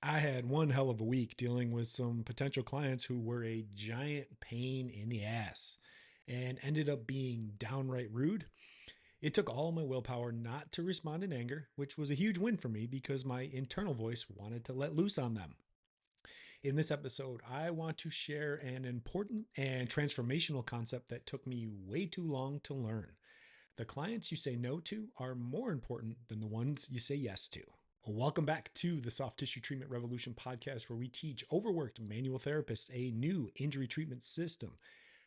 I had one hell of a week dealing with some potential clients who were a giant pain in the ass and ended up being downright rude. It took all my willpower not to respond in anger, which was a huge win for me because my internal voice wanted to let loose on them. In this episode, I want to share an important and transformational concept that took me way too long to learn. The clients you say no to are more important than the ones you say yes to. Well, welcome back to the Soft Tissue Treatment Revolution podcast, where we teach overworked manual therapists a new injury treatment system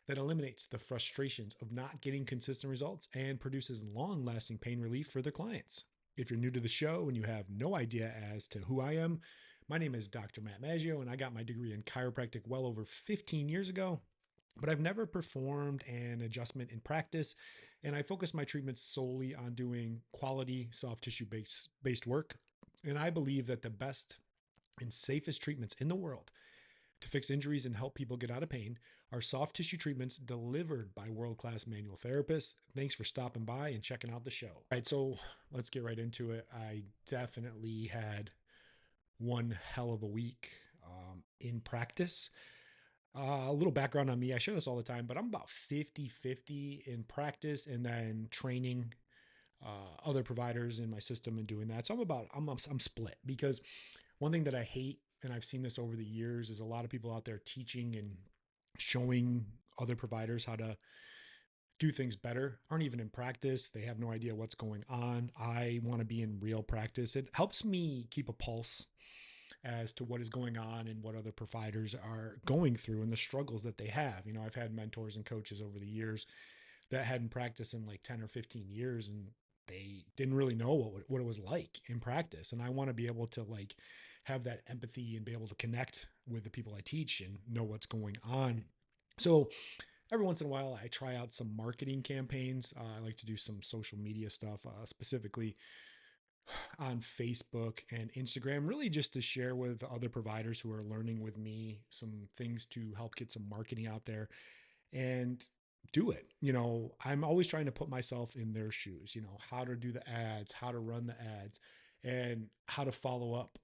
that eliminates the frustrations of not getting consistent results and produces long lasting pain relief for their clients. If you're new to the show and you have no idea as to who I am, my name is Dr. Matt Maggio, and I got my degree in chiropractic well over 15 years ago. But I've never performed an adjustment in practice, and I focus my treatments solely on doing quality soft tissue based work. And I believe that the best and safest treatments in the world to fix injuries and help people get out of pain are soft tissue treatments delivered by world class manual therapists. Thanks for stopping by and checking out the show. All right, so let's get right into it. I definitely had one hell of a week in practice. A little background on me. I share this all the time, but I'm about 50-50 in practice and then training other providers in my system and doing that. So I'm split because one thing that I hate, and I've seen this over the years, is a lot of people out there teaching and showing other providers how to do things better aren't even in practice. They have no idea what's going on. I want to be in real practice. It helps me keep a pulse as to what is going on and what other providers are going through and the struggles that they have. You know, I've had mentors and coaches over the years that hadn't practiced in like 10 or 15 years, and they didn't really know what it was like in practice. And I want to be able to like have that empathy and be able to connect with the people I teach and know what's going on. So every once in a while, I try out some marketing campaigns. I like to do some social media stuff, specifically on Facebook and Instagram, really just to share with other providers who are learning with me some things to help get some marketing out there and do it. You know, I'm always trying to put myself in their shoes, you know, how to do the ads, how to run the ads, and how to follow up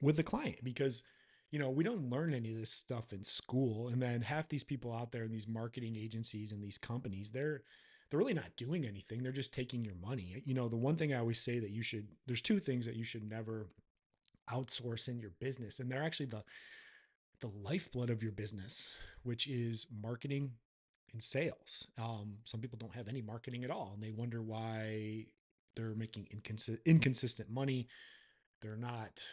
with the client because we don't learn any of this stuff in school. And then half these people out there in these marketing agencies and these companies, they're really not doing anything. They're just taking your money. You know, the one thing I always say that there's two things that you should never outsource in your business, and they're actually the lifeblood of your business, which is marketing and sales. Some people don't have any marketing at all, and they wonder why they're making inconsistent money. They're not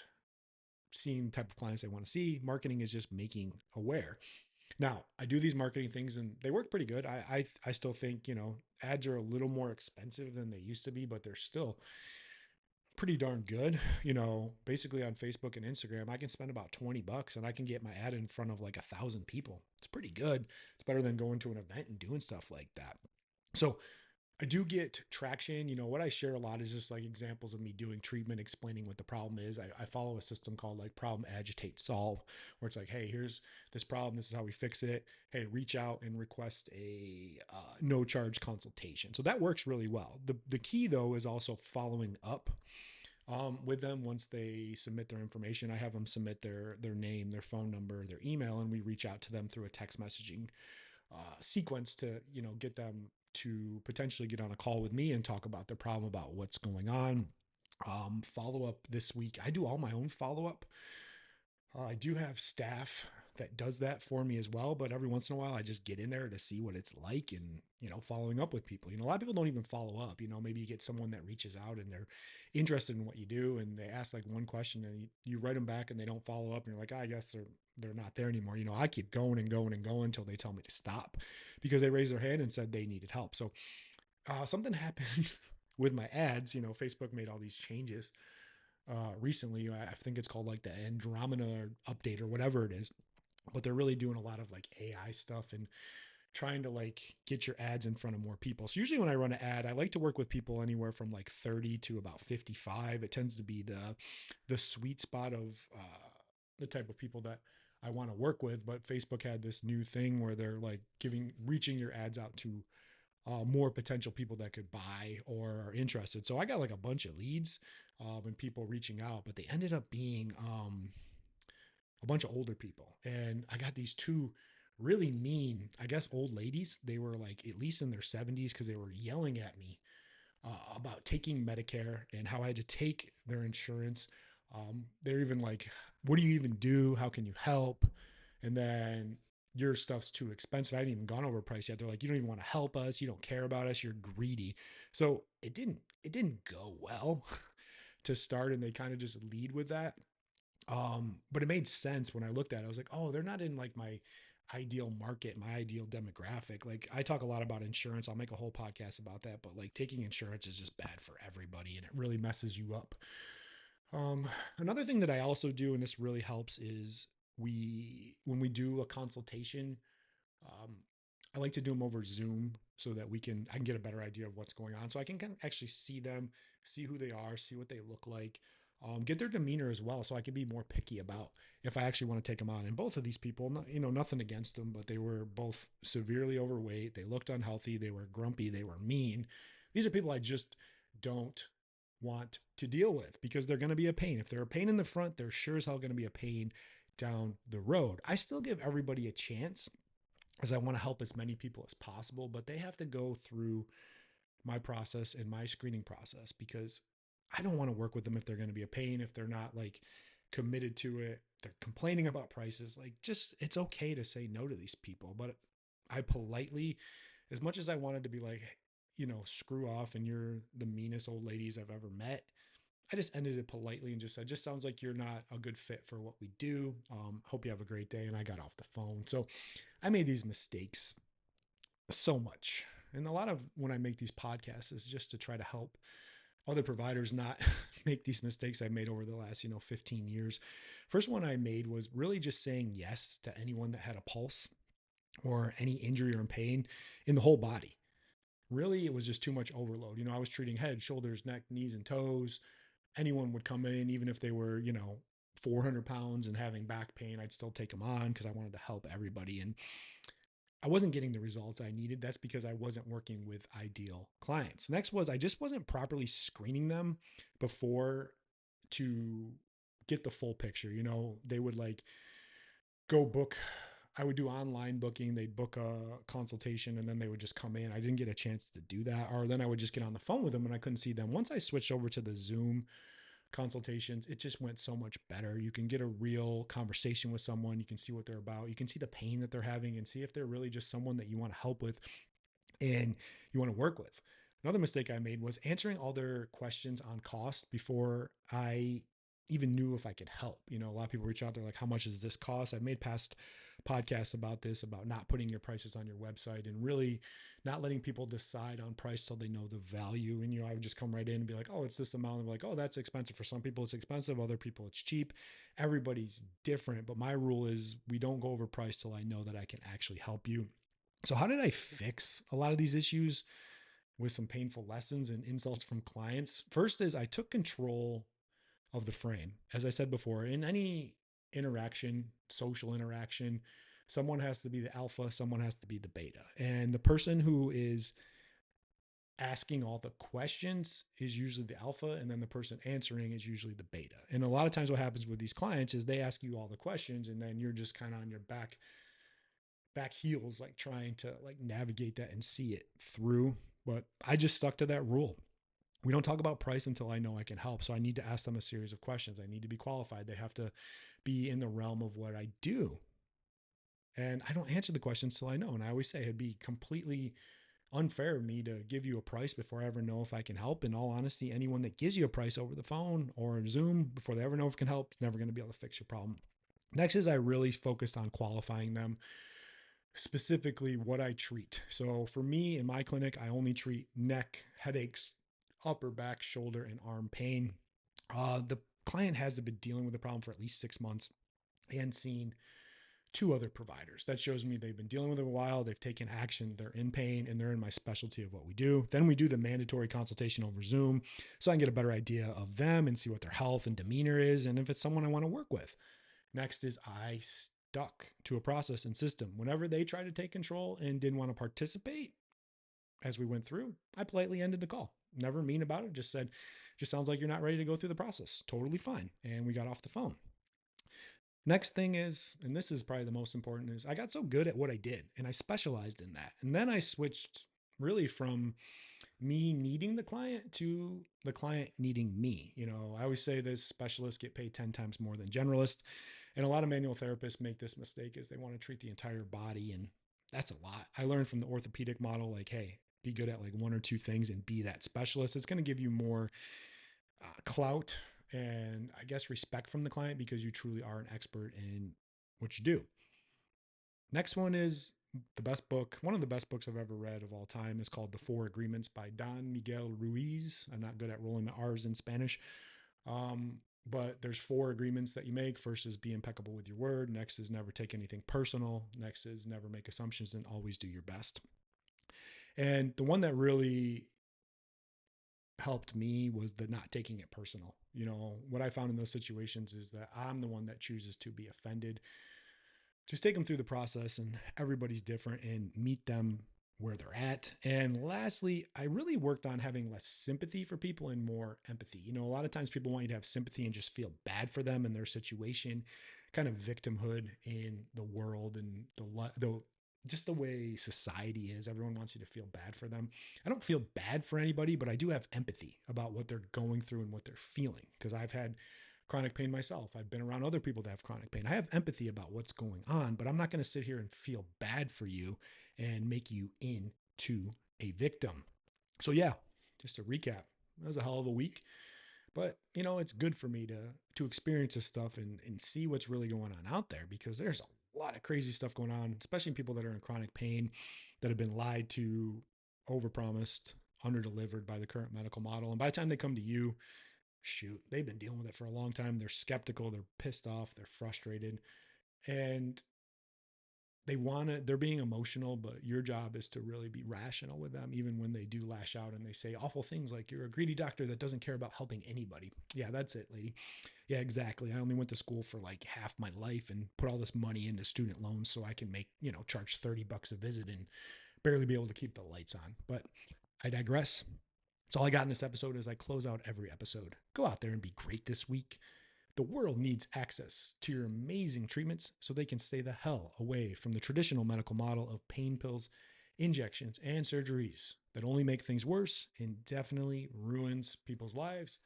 seeing the type of clients they want to see. Marketing is just making aware. Now, I do these marketing things and they work pretty good. I still think, ads are a little more expensive than they used to be, but they're still pretty darn good. Basically on Facebook and Instagram, I can spend about $20 and I can get my ad in front of like 1,000 people. It's pretty good. It's better than going to an event and doing stuff like that. So I do get traction. What I share a lot is just like examples of me doing treatment, explaining what the problem is. I follow a system called like problem, agitate, solve, where it's like, hey, here's this problem. This is how we fix it. Hey, reach out and request a no charge consultation. So that works really well. The key though is also following up with them once they submit their information. I have them submit their name, their phone number, their email, and we reach out to them through a text messaging sequence to get them to potentially get on a call with me and talk about their problem, about what's going on. Follow up this week. I do all my own follow up. I do have staff that does that for me as well, but every once in a while I just get in there to see what it's like and, following up with people. A lot of people don't even follow up. Maybe you get someone that reaches out and they're interested in what you do and they ask like one question and you write them back and they don't follow up and you're like, I guess they're not there anymore. I keep going and going and going until they tell me to stop because they raised their hand and said they needed help. So something happened with my ads. Facebook made all these changes recently. I think it's called like the Andromeda update or whatever it is, but they're really doing a lot of like AI stuff and trying to like get your ads in front of more people. So usually when I run an ad, I like to work with people anywhere from like 30 to about 55. It tends to be the sweet spot of the type of people that I want to work with. But Facebook had this new thing where they're like reaching your ads out to more potential people that could buy or are interested. So I got like a bunch of leads and people reaching out, but they ended up being a bunch of older people. And I got these two really mean, I guess, old ladies. They were like at least in their 70s because they were yelling at me about taking Medicare and how I had to take their insurance. They're even like, what do you even do? How can you help? And then your stuff's too expensive. I hadn't even gone over price yet. They're like, you don't even want to help us. You don't care about us. You're greedy. So it didn't go well to start. And they kind of just lead with that. But it made sense when I looked at it. I was like, oh, they're not in like my ideal market, my ideal demographic. Like I talk a lot about insurance. I'll make a whole podcast about that, but like taking insurance is just bad for everybody and it really messes you up. Um, Another thing that I also do, and this really helps, is when we do a consultation, um, I like to do them over Zoom so that I can get a better idea of what's going on. So I can kind of actually see them, see who they are, see what they look like, get their demeanor as well. So I can be more picky about if I actually want to take them on. And both of these people, nothing against them, but they were both severely overweight. They looked unhealthy. They were grumpy. They were mean. These are people I just don't want to deal with because they're going to be a pain. If they're a pain in the front, they're sure as hell going to be a pain down the road. I still give everybody a chance as I want to help as many people as possible, but they have to go through my process and my screening process because I don't want to work with them if they're going to be a pain, if they're not like committed to it, they're complaining about prices. Like, just it's okay to say no to these people. But I politely, as much as I wanted to be like, screw off and you're the meanest old ladies I've ever met, I just ended it politely and just said, just sounds like you're not a good fit for what we do. Hope you have a great day. And I got off the phone. So I made these mistakes so much. And a lot of when I make these podcasts is just to try to help other providers not make these mistakes I made over the last, 15 years. First one I made was really just saying yes to anyone that had a pulse or any injury or pain in the whole body. Really, it was just too much overload. I was treating head, shoulders, neck, knees, and toes. Anyone would come in, even if they were, 400 pounds and having back pain, I'd still take them on because I wanted to help everybody. And I wasn't getting the results I needed. That's because I wasn't working with ideal clients. Next was I just wasn't properly screening them before to get the full picture. They would like go book. I would do online booking. They'd book a consultation and then they would just come in. I didn't get a chance to do that. Or then I would just get on the phone with them and I couldn't see them. Once I switched over to the Zoom consultations, it just went so much better. You can get a real conversation with someone. You can see what they're about. You can see the pain that they're having and see if they're really just someone that you want to help with and you want to work with. Another mistake I made was answering all their questions on cost before I even knew if I could help. A lot of people reach out, they're like, how much does this cost? I've made past podcasts about this, about not putting your prices on your website and really not letting people decide on price till they know the value. And, I would just come right in and be like, oh, it's this amount. And be like, oh, that's expensive. For some people, it's expensive. Other people, it's cheap. Everybody's different. But my rule is we don't go over price till I know that I can actually help you. So how did I fix a lot of these issues with some painful lessons and insults from clients? First is I took control of the frame. As I said before, in any interaction, social interaction, someone has to be the alpha, someone has to be the beta. And the person who is asking all the questions is usually the alpha, and then the person answering is usually the beta. And a lot of times what happens with these clients is they ask you all the questions and then you're just kind of on your back heels, like trying to like navigate that and see it through. But I just stuck to that rule. We don't talk about price until I know I can help. So I need to ask them a series of questions. I need to be qualified. They have to be in the realm of what I do. And I don't answer the questions till I know. And I always say it'd be completely unfair of me to give you a price before I ever know if I can help. In all honesty, anyone that gives you a price over the phone or Zoom before they ever know if it can help is never going to be able to fix your problem. Next is I really focused on qualifying them, specifically what I treat. So for me in my clinic, I only treat neck, headaches, upper back, shoulder, and arm pain. The client has been dealing with the problem for at least 6 months and seen two other providers. That shows me they've been dealing with it a while. They've taken action. They're in pain and they're in my specialty of what we do. Then we do the mandatory consultation over Zoom so I can get a better idea of them and see what their health and demeanor is and if it's someone I want to work with. Next is I stuck to a process and system. Whenever they tried to take control and didn't want to participate as we went through, I politely ended the call. never mean about it. Just said, just sounds like you're not ready to go through the process. Totally fine. And we got off the phone. Next thing is, and this is probably the most important, is I got so good at what I did and I specialized in that. And then I switched really from me needing the client to the client needing me. I always say this: specialists get paid 10 times more than generalists. And a lot of manual therapists make this mistake is they want to treat the entire body. And that's a lot. I learned from the orthopedic model, like, hey, be good at like one or two things and be that specialist. It's going to give you more clout and I guess respect from the client because you truly are an expert in what you do. Next one is the best book. One of the best books I've ever read of all time is called The Four Agreements by Don Miguel Ruiz. I'm not good at rolling the R's in Spanish. But there's four agreements that you make. First is be impeccable with your word. Next is never take anything personal. Next is never make assumptions and always do your best. And the one that really helped me was the not taking it personal. What I found in those situations is that I'm the one that chooses to be offended. Just take them through the process, and everybody's different, and meet them where they're at. And lastly, I really worked on having less sympathy for people and more empathy. A lot of times people want you to have sympathy and just feel bad for them and their situation, kind of victimhood in the world and the just the way society is. Everyone wants you to feel bad for them. I don't feel bad for anybody, but I do have empathy about what they're going through and what they're feeling because I've had chronic pain myself. I've been around other people that have chronic pain. I have empathy about what's going on, but I'm not going to sit here and feel bad for you and make you into a victim. So yeah, just to recap, that was a hell of a week, but it's good for me to experience this stuff and see what's really going on out there because there's a lot of crazy stuff going on, especially people that are in chronic pain that have been lied to, overpromised, underdelivered by the current medical model. And by the time they come to you, shoot, they've been dealing with it for a long time. They're skeptical, they're pissed off, they're frustrated, and they're being emotional, but your job is to really be rational with them, even when they do lash out and they say awful things like you're a greedy doctor that doesn't care about helping anybody. Yeah, that's it, lady. Yeah, exactly. I only went to school for like half my life and put all this money into student loans so I can make, charge $30 a visit and barely be able to keep the lights on. But I digress. That's all I got in this episode as I close out every episode. Go out there and be great this week. The world needs access to your amazing treatments so they can stay the hell away from the traditional medical model of pain pills, injections, and surgeries that only make things worse and definitely ruins people's lives.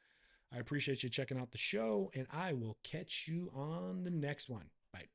I appreciate you checking out the show, and I will catch you on the next one. Bye.